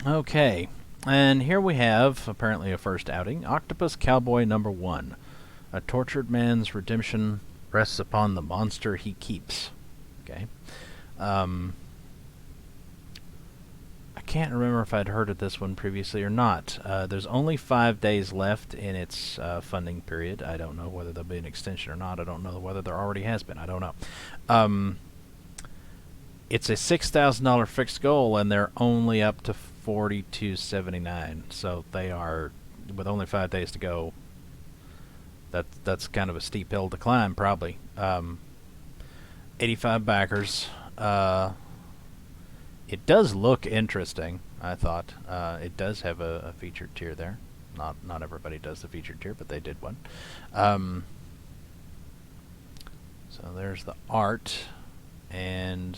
Okay, and here we have, apparently a first outing, Octopus Cowboy #1. A tortured man's redemption rests upon the monster he keeps. Okay. Um, I can't remember if I'd heard of this one previously or not. There's only 5 days left in its funding period. I don't know whether there'll be an extension or not. I don't know whether there already has been. I don't know. It's a $6,000 fixed goal, and they're only up to $42.79. So they are, with only 5 days to go. That's kind of a steep hill to climb, probably. 85 backers. It does look interesting, I thought. It does have a featured tier there. Not everybody does the featured tier, but they did one. So there's the art, and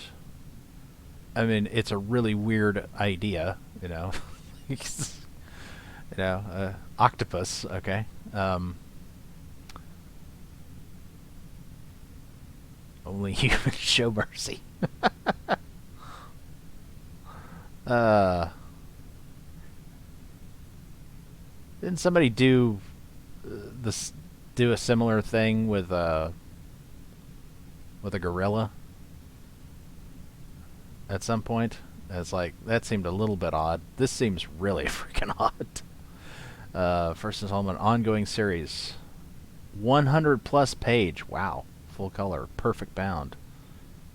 I mean, it's a really weird idea, you know. Octopus, okay. Only humans show mercy. Didn't somebody do do a similar thing with a gorilla at some point? It's like that seemed a little bit odd. This seems really freaking odd. First installment, ongoing series, 100 plus page. Wow, full color, perfect bound.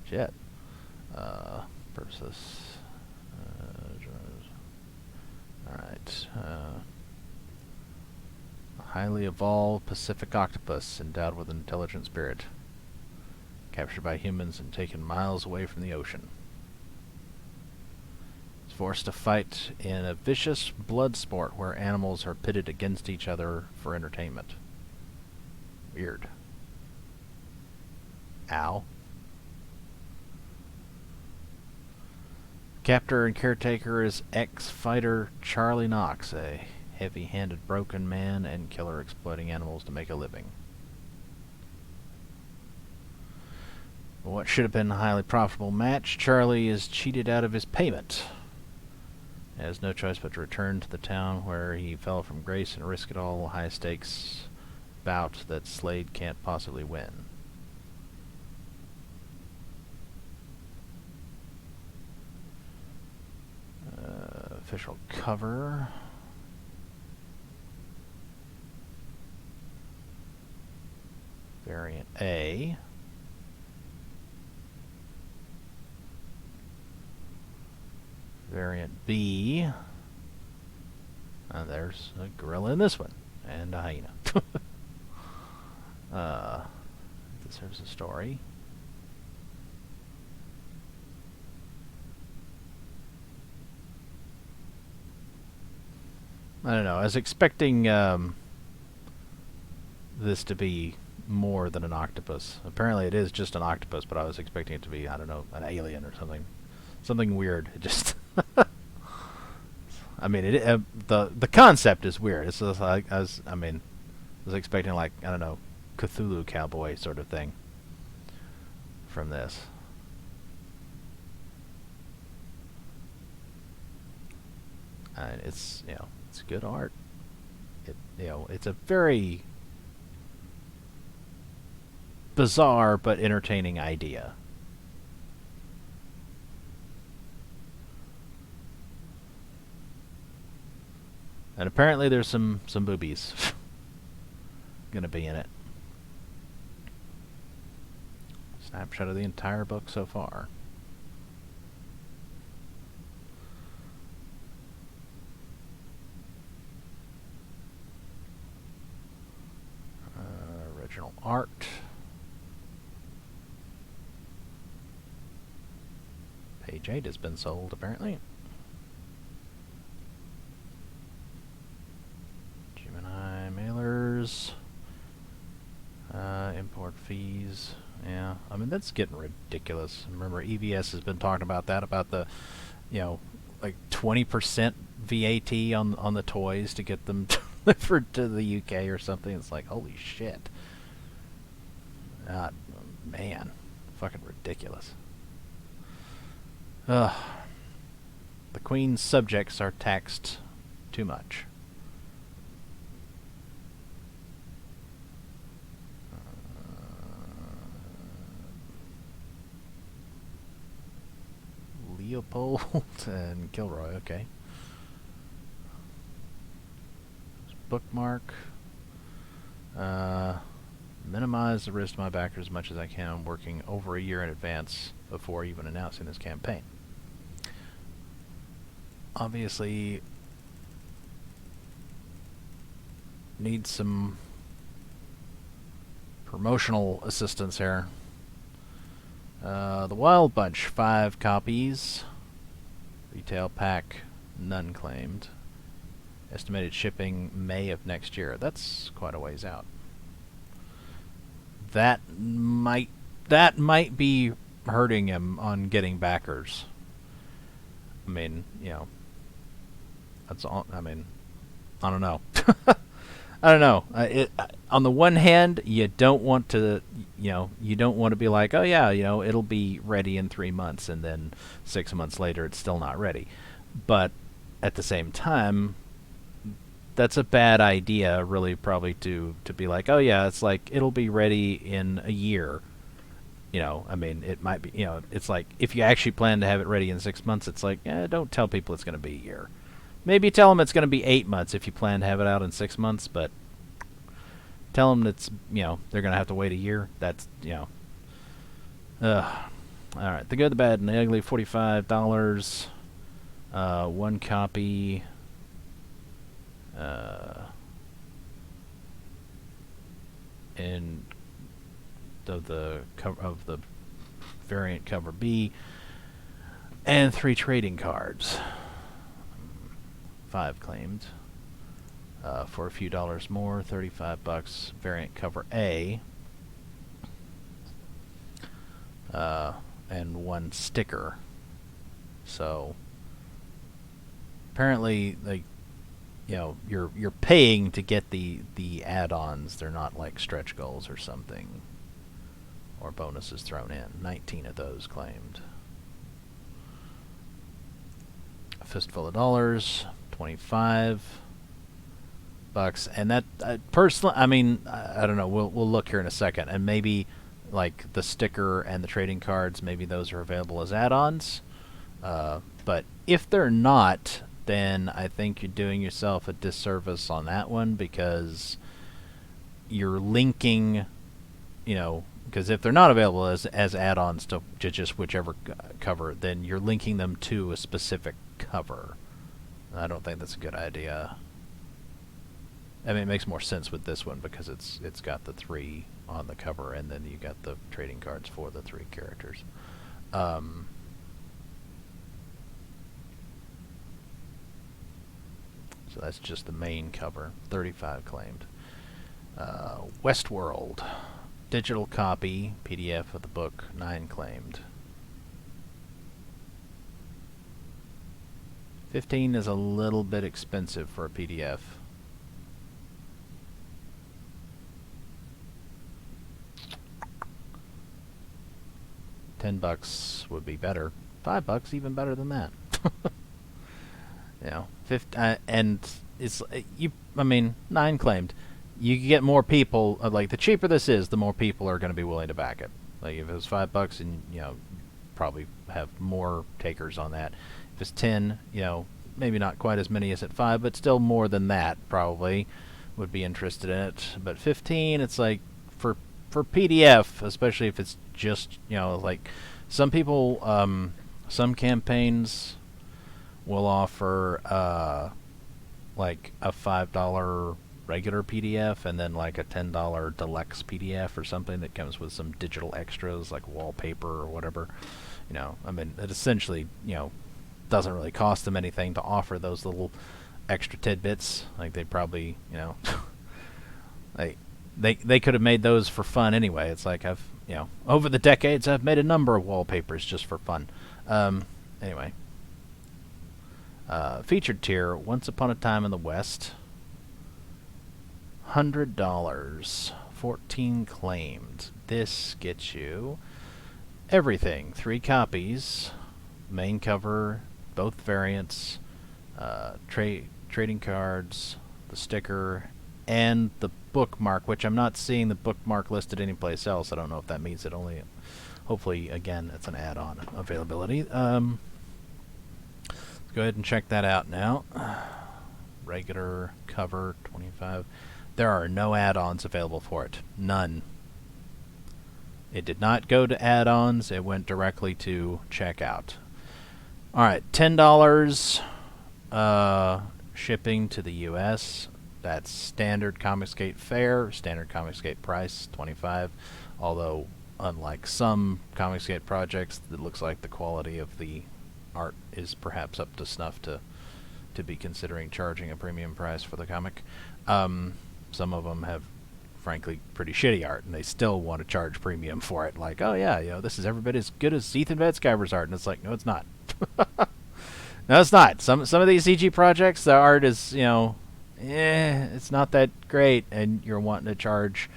Shit. Versus. All right. A highly evolved Pacific octopus endowed with an intelligent spirit, captured by humans and taken miles away from the ocean. It's forced to fight in a vicious blood sport where animals are pitted against each other for entertainment. Weird. Ow. Captor and caretaker is ex-fighter Charlie Knox, a heavy-handed broken man and killer exploiting animals to make a living. What should have been a highly profitable match, Charlie is cheated out of his payment. He has no choice but to return to the town where he fell from grace and risk it all, a high-stakes bout that Slade can't possibly win. Official cover. Variant A. Variant B. There's a gorilla in this one. And a hyena. This serves a story. I don't know. I was expecting this to be more than an octopus. Apparently it is just an octopus, but I was expecting it to be, I don't know, an alien or something. Something weird. It just... I mean, the concept is weird. It's just like, I was expecting, like, I don't know, Cthulhu Cowboy sort of thing from this. And it's, you know, it's good art. It's a very bizarre but entertaining idea. And apparently there's some boobies gonna be in it. Snapshot of the entire book so far. Original art. Page 8 has been sold, apparently. Gemini mailers. Import fees. Yeah, I mean, that's getting ridiculous. Remember, EVS has been talking about that, about the, like 20% VAT on the toys to get them delivered to the UK or something. It's like, holy shit. Man, fucking ridiculous. Ugh. The Queen's subjects are taxed too much. Leopold and Kilroy, okay. Bookmark. Minimize the risk to my backers as much as I can, working over a year in advance before even announcing this campaign. Obviously, need some promotional assistance here. The Wild Bunch, 5 copies. Retail pack, none claimed. Estimated shipping May of next year. That's quite a ways out. That might be hurting him on getting backers. I mean, you know, that's all. I mean, I don't know. I don't know. On the one hand, you don't want to, you don't want to be like, oh yeah, it'll be ready in 3 months, and then 6 months later it's still not ready. But at the same time, that's a bad idea, really, probably to be like, oh yeah, it's like it'll be ready in a year. I mean, it might be, it's like if you actually plan to have it ready in 6 months, it's like, don't tell people it's going to be a year. Maybe tell them it's going to be 8 months if you plan to have it out in 6 months, but tell them it's, they're going to have to wait a year. That's, all right, The Good, the Bad, and the Ugly, $45. 1 copy. And of the variant cover B, and 3 trading cards. 5 claimed. For a few dollars more, $35. Variant cover A. And 1 sticker. So apparently, like, you're paying to get the add-ons. They're not like stretch goals or something, or bonuses thrown in. 19 of those claimed. A Fistful of Dollars, $25. And that personally, I mean, I don't know. We'll look here in a second, and maybe like the sticker and the trading cards, maybe those are available as add-ons. But if they're not, then I think you're doing yourself a disservice on that one, because you're linking, because if they're not available as add-ons to just whichever cover, then you're linking them to a specific cover. I don't think that's a good idea. I mean, it makes more sense with this one because it's got the 3 on the cover, and then you got the trading cards for the 3 characters. So that's just the main cover. 35 claimed. Westworld. Digital copy, PDF of the book, 9 claimed. 15 is a little bit expensive for a PDF. $10 would be better. $5 even better than that. And it's I mean, 9 claimed. You get more people. Like, the cheaper this is, the more people are going to be willing to back it. Like, if it was $5, and probably have more takers on that. If it's 10, maybe not quite as many as at 5, but still more than that probably would be interested in it. But 15, it's like for PDF, especially if it's just like some people, some campaigns will offer like a $5 regular PDF and then like a $10 deluxe PDF or something that comes with some digital extras like wallpaper or whatever. I mean, it essentially doesn't really cost them anything to offer those little extra tidbits. Like, they probably they could have made those for fun anyway. It's like, I've over the decades I've made a number of wallpapers just for fun. Anyway. Featured tier, Once Upon a Time in the West. $100. 14 claimed. This gets you everything. 3 copies. Main cover, both variants, trading cards, the sticker, and the bookmark, which I'm not seeing the bookmark listed anyplace else. I don't know if that means it only... Hopefully, again, it's an add-on availability. Let's go ahead and check that out now. Regular cover, 25. There are no add-ons available for it. None. It did not go to add-ons. It went directly to checkout. Alright, $10 shipping to the US. That's standard ComicsGate fare, standard ComicsGate price, $25. Although, unlike some ComicsGate projects, it looks like the quality of the art is perhaps up to snuff to be considering charging a premium price for the comic. Some of them have, frankly, pretty shitty art, and they still want to charge premium for it. Like, oh yeah, this is every bit as good as Ethan Van Sciver's art, and it's like, no, it's not. No, it's not. Some of these CG projects, the art is, it's not that great, and you're wanting to charge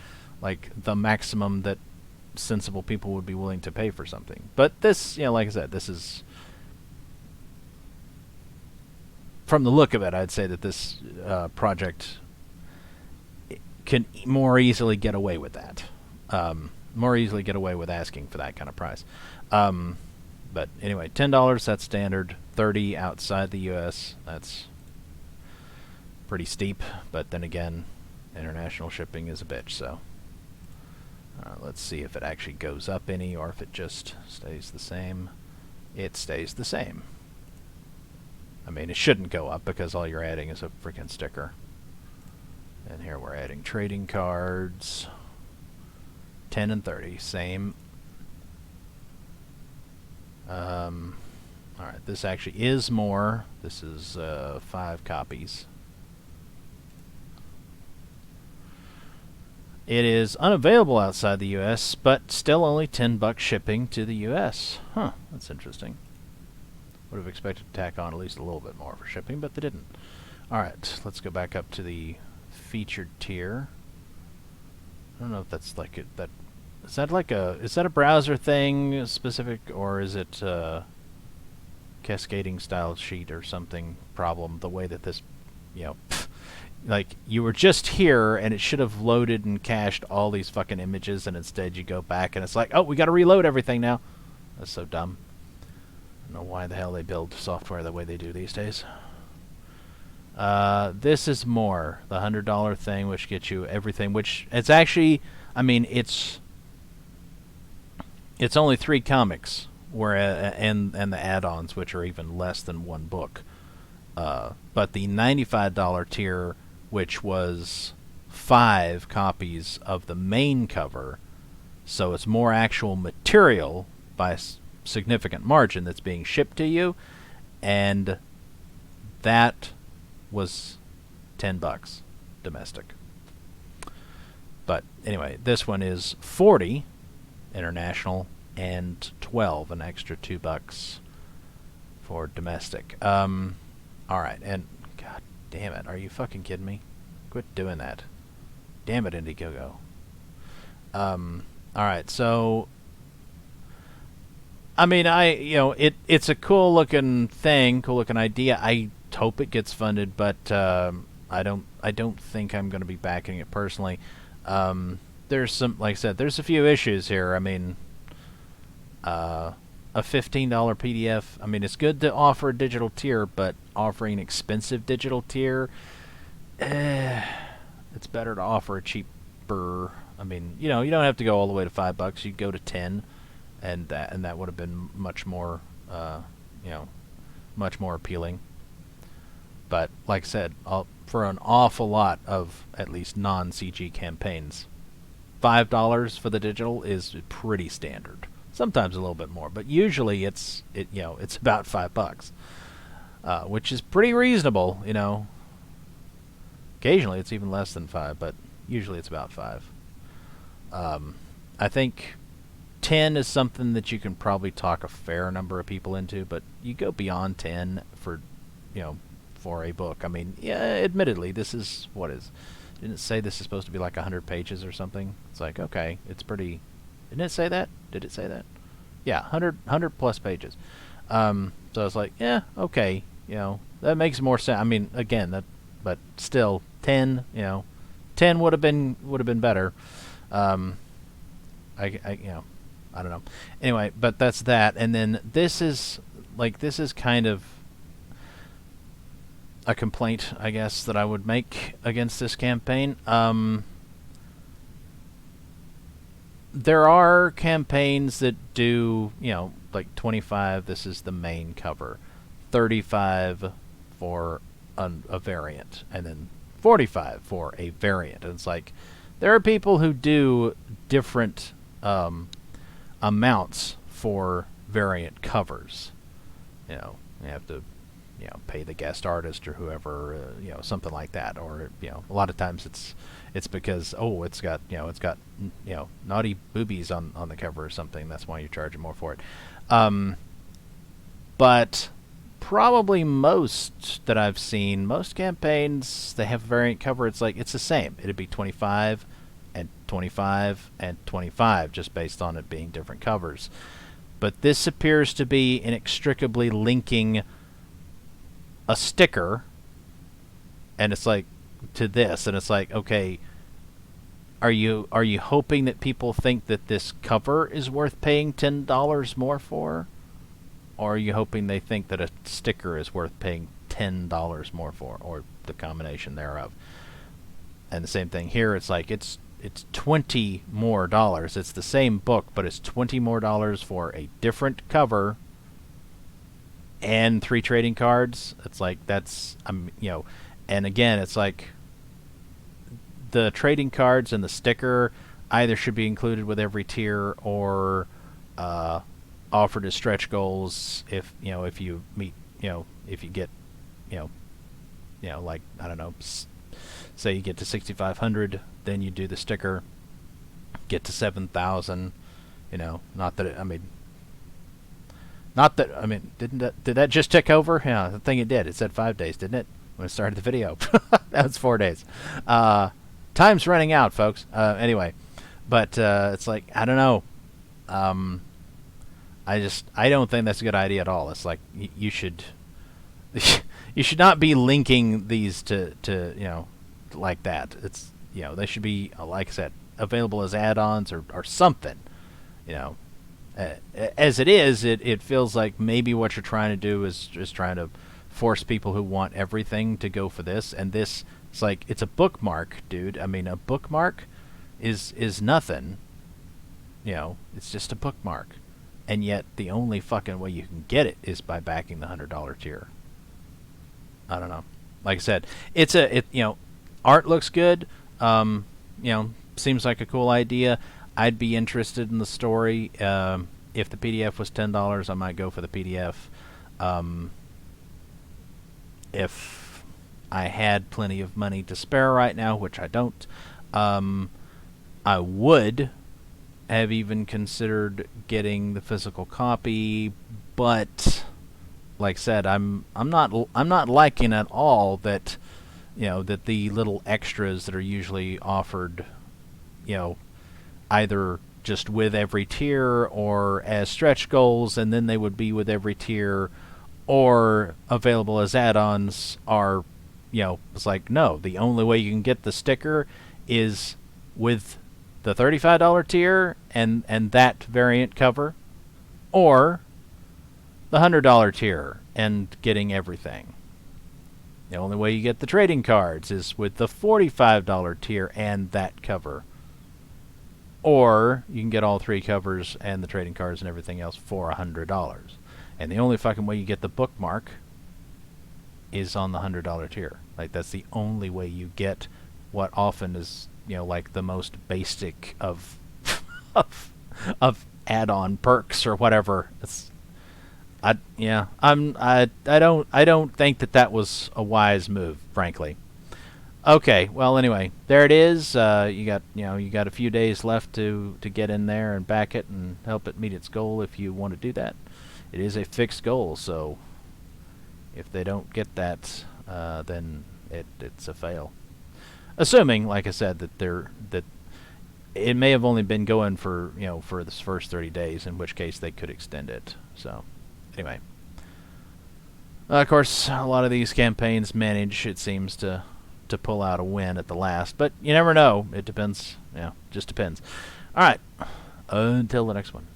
like the maximum that sensible people would be willing to pay for something. But this, like I said, this is, from the look of it, I'd say that this project can more easily get away with that. More easily get away with asking for that kind of price. But anyway, $10, that's standard. $30 outside the US, that's pretty steep. But then again, international shipping is a bitch, so... let's see if it actually goes up any, or if it just stays the same. It stays the same. I mean, it shouldn't go up because all you're adding is a freaking sticker. And here we're adding trading cards. 10 and 30, same. Alright, this actually is more. This is 5 copies. It is unavailable outside the US, but still only $10 shipping to the US. Huh, that's interesting. Would have expected to tack on at least a little bit more for shipping, but they didn't. Alright, let's go back up to the featured tier. I don't know if that's like it. Is that a browser thing specific, or is it cascading style sheet or something problem? The way that this, like you were just here and it should have loaded and cached all these fucking images, and instead you go back and it's like, oh, we got to reload everything now. That's so dumb. I don't know why the hell they build software the way they do these days. This is more the $100 thing, which gets you everything. Which it's actually, I mean, it's only 3 comics, where and the add-ons, which are even less than 1 book. But the $95 tier, which was 5 copies of the main cover, so it's more actual material by a significant margin that's being shipped to you, and that was $10 domestic. But anyway, this one is 40 international and 12, an extra $2 for domestic. Alright, and god damn it, are you fucking kidding me? Quit doing that. Damn it, Indiegogo. Alright, so I mean, it's a cool looking thing, cool looking idea. I hope it gets funded, but I don't think I'm going to be backing it personally. There's some, like I said, there's a few issues here. I mean, a $15 PDF. I mean, it's good to offer a digital tier, but offering an expensive digital tier, it's better to offer a cheaper. I mean, you don't have to go all the way to $5. You go to 10, and that would have been much more, much more appealing. But like I said, for an awful lot of at least non-CG campaigns, $5 for the digital is pretty standard. Sometimes a little bit more, but usually it's about $5, which is pretty reasonable. Occasionally it's even less than 5, but usually it's about 5. I think 10 is something that you can probably talk a fair number of people into, but you go beyond 10 for for a book. I mean, yeah, admittedly, this is didn't it say this is supposed to be like 100 pages or something? It's like, okay, it's pretty. Didn't it say that? Did it say that? Yeah, 100 plus pages. So I was like, yeah, okay, that makes more sense. I mean, again, but still, 10, 10 would have been better. I don't know. Anyway, but that's that. And then this is kind of a complaint, I guess, that I would make against this campaign. There are campaigns that do, like 25, this is the main cover, 35 for a variant, and then 45 for a variant. And it's like, there are people who do different amounts for variant covers. You have to, pay the guest artist or whoever, something like that. Or, a lot of times it's because, it's got naughty boobies on the cover or something. That's why you're charging more for it. But probably most that I've seen, most campaigns, they have a variant cover. It's like, it's the same. It'd be 25 and 25 and 25, just based on it being different covers. But this appears to be inextricably linking a sticker, and it's like, to this, and it's like, okay, are you hoping that people think that this cover is worth paying $10 more for? Or are you hoping they think that a sticker is worth paying $10 more for, or the combination thereof? And the same thing here, it's like, it's $20 more. It's the same book, but it's $20 more for a different cover and 3 trading cards. It's like, that's, and again, it's like, the trading cards and the sticker either should be included with every tier or offered as stretch goals if you meet, if you get, like, I don't know, say you get to 6,500, then you do the sticker, get to 7,000, not that did that just tick over? Yeah, the thing it did. It said 5 days, didn't it? When I started the video. That was 4 days. Time's running out, folks. Anyway, but it's like, I don't know. I don't think that's a good idea at all. It's like, you should you should not be linking these to like that. It's, they should be, like I said, available as add-ons or something. As it is, it feels like maybe what you're trying to do is just trying to force people who want everything to go for this. And this, it's like, it's a bookmark, dude. I mean, a bookmark is nothing. It's just a bookmark. And yet the only fucking way you can get it is by backing the $100 tier. I don't know. Like I said, art looks good. Seems like a cool idea. I'd be interested in the story. If the PDF was $10, I might go for the PDF. If I had plenty of money to spare right now, which I don't, I would have even considered getting the physical copy, but like I said, I'm not liking at all that that the little extras that are usually offered, either just with every tier or as stretch goals, and then they would be with every tier or available as add-ons are, it's like, no, the only way you can get the sticker is with the $35 tier and that variant cover, or the $100 tier and getting everything. The only way you get the trading cards is with the $45 tier and that cover. Or you can get all 3 covers and the trading cards and everything else for $100. And the only fucking way you get the bookmark is on the $100 tier. Like, that's the only way you get what often is, like the most basic of of add-on perks or whatever. I don't think that was a wise move, frankly. Okay, well, anyway, there it is. You got a few days left to get in there and back it and help it meet its goal if you want to do that. It is a fixed goal, so if they don't get that, then it's a fail. Assuming, like I said, that it may have only been going for for this first 30 days, in which case they could extend it. So, anyway, Of course, a lot of these campaigns manage, it seems, to pull out a win at the last, but you never know. It depends. Yeah, just depends. All right. Until the next one.